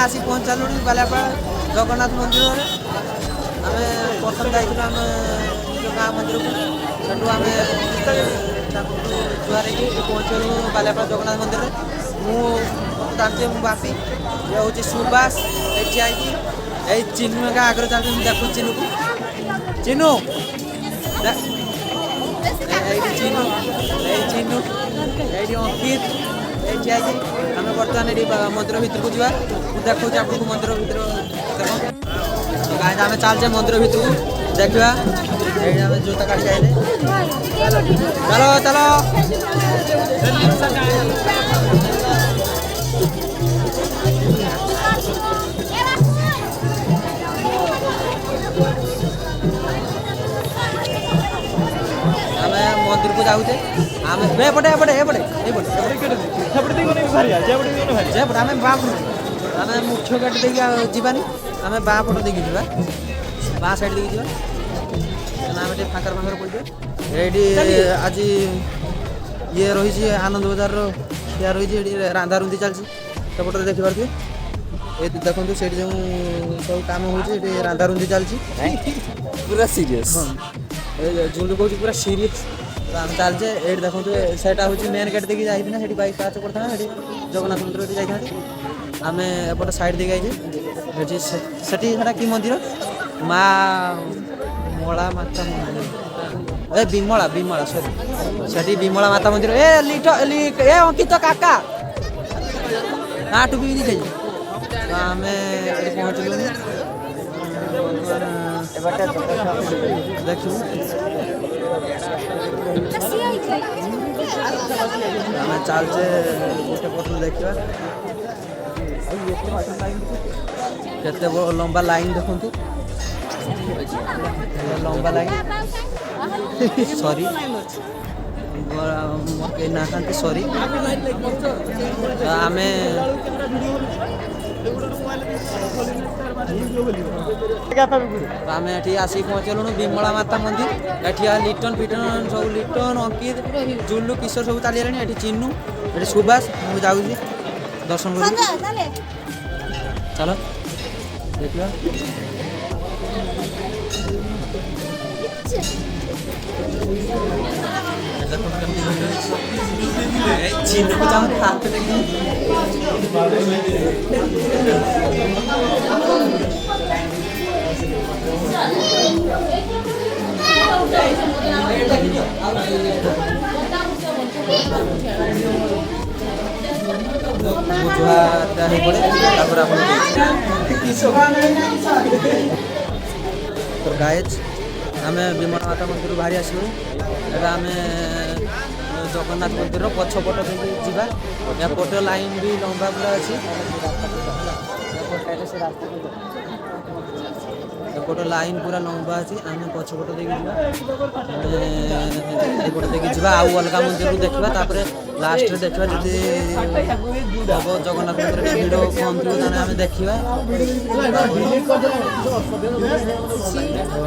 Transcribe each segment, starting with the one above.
आसी पहुँचालु बालापाड़ा जगन्नाथ मंदिर आम प्रथम जाइल आम गाँ मंदिर को सेठू आम जुआर पहुँचलु बालापाड़ा जगन्नाथ मंदिर मुझे मु बापी ये हूँ सुबास ये आई चिन्नु का आगे चलते देखू चिन्नु को चिन्नु चिन्नु चिन्नु ये अंकित ये आम बर्तमान ये मंदिर भितर को जा देखा आपको मंदिर भितर आम चलचे मंदिर भितर को देखा जूता काटी आए चलो चलो मंदिर को जाऊे आम एपटे एपटे एपटे आम आम मुख्य गेट देखिए जानी आम बाँ पट देखिए जा बाँ साइड देखिए आम फाकर फाकर पड़े ये आज ये रही आनंद बजार या रही रांधा रुंधी चलती सेपटे देखिपे ये देखो से जो सब कम हो रांधा रुंधी चलती पूरा सीरियस झुंडू कौन पूरा सीरीयस आम चलचे ये देखो सेटा हूँ मेन गेट देखिए जाइना से बैक पाच करता जगन्नाथ मंदिर जाता आम एपटे साइड देखिए से कि मंदिर माँ मला माता मंदिर ए विमला विमला सॉरी से विमला माता मंदिर ए लिट ए अंकित काका ना टुपी नहीं चाहिए आम पहुँचलु देखू आम चलचे गोटे पट देखा केते लंबा लाइन देखु लंबा लाइन सॉरी ना सॉरी आम आम ये आसिक पहुँचलु विमला माता मंदिर ये लिटन पिटन सब लिटन अंकित जुल्लू किशोर सब चली ये चिन्नू ये सुभाष मुझे जाऊँगी दर्शन कर चलो देखा चिन्नू को हाथ तो गाइज आम विमला माता मंदिर बाहरी आसलु आम जगन्नाथ मंदिर पछपट देखिए जा पट लाइन भी लंबा पूरा अच्छी एपट लाइन पूरा लंबा अच्छी आम पछपट देखिए देखिए जा आउ अलग मंदिर को देखा तापर लास्ट देखा जब जगन्नाथ मंदिर भिड़ कम थी आम देखा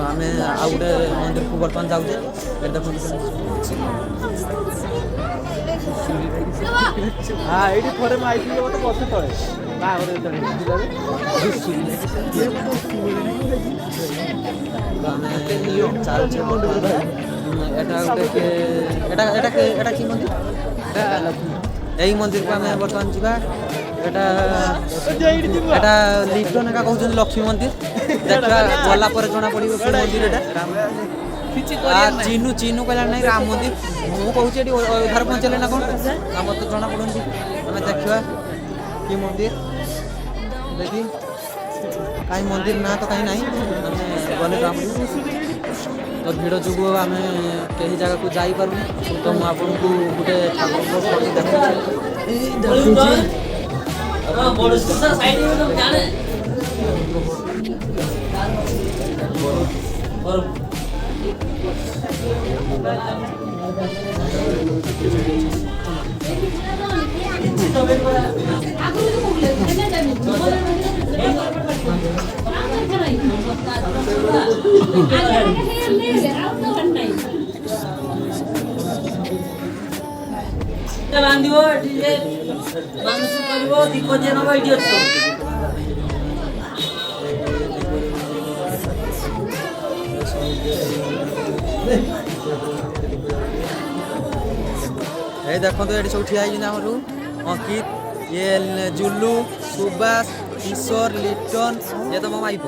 आम आउ गोटे मंदिर को बर्तमान जाऊे देख हाँ ये थोड़े आई गोटे बस तले चलचे कि मंदिर यही मंदिर को आम बर्तमान जाटा लिटन एका कहते लक्ष्मी मंदिर देखा गला जना पड़ो मंदिर चिन्नू चिन्नू कहला नहीं राम मंदिर मुझे कहूँ अधार पहुँचले ना कौन आम तो जना पड़ी आम देखा कि मंदिर देखी कहीं मंदिर ना तो कहीं नहीं गले राम तो भिड़ जो आम कहीं जगह को जापारू तो मुझे गोटे बांधिबो ठीक है मानस करबो दीप जे नबो इडी अछि এই ଦେଖନ୍ତୁ ଏଠି ସବୁ ଠିଆ ହେଇଛନ୍ତି ଆମର ଅଙ୍କିତ ଇଏ ଜୁଲୁ ସୁବାସ ଈଶ୍ୱର ଲିଟନ ଇଏ ତ ମୋ ମାଇପ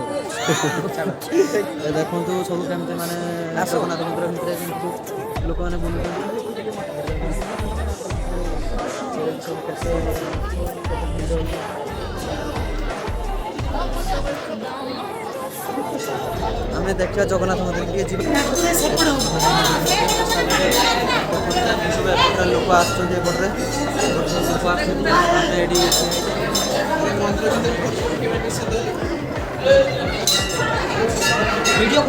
ଏ ଦେଖନ୍ତୁ ସବୁ କେମିତି ମାନେ ଜଗନ୍ନାଥ ମନ୍ଦିର ଭିତରେ କିନ୍ତୁ ଲୋକମାନେ ବୁଲୁଛନ୍ତି ସବୁ କେତେ ଆମେ ଦେଖିବା ଜଗନ୍ନାଥ ମନ୍ଦିର ଟିକେ ଯିବା ଲୋକ ଆସୁଛନ୍ତି ଏପଟରେ ଲୋକ ଆସୁଛନ୍ତି ଆମେ ଏଠି ଭିଡ଼ିଓ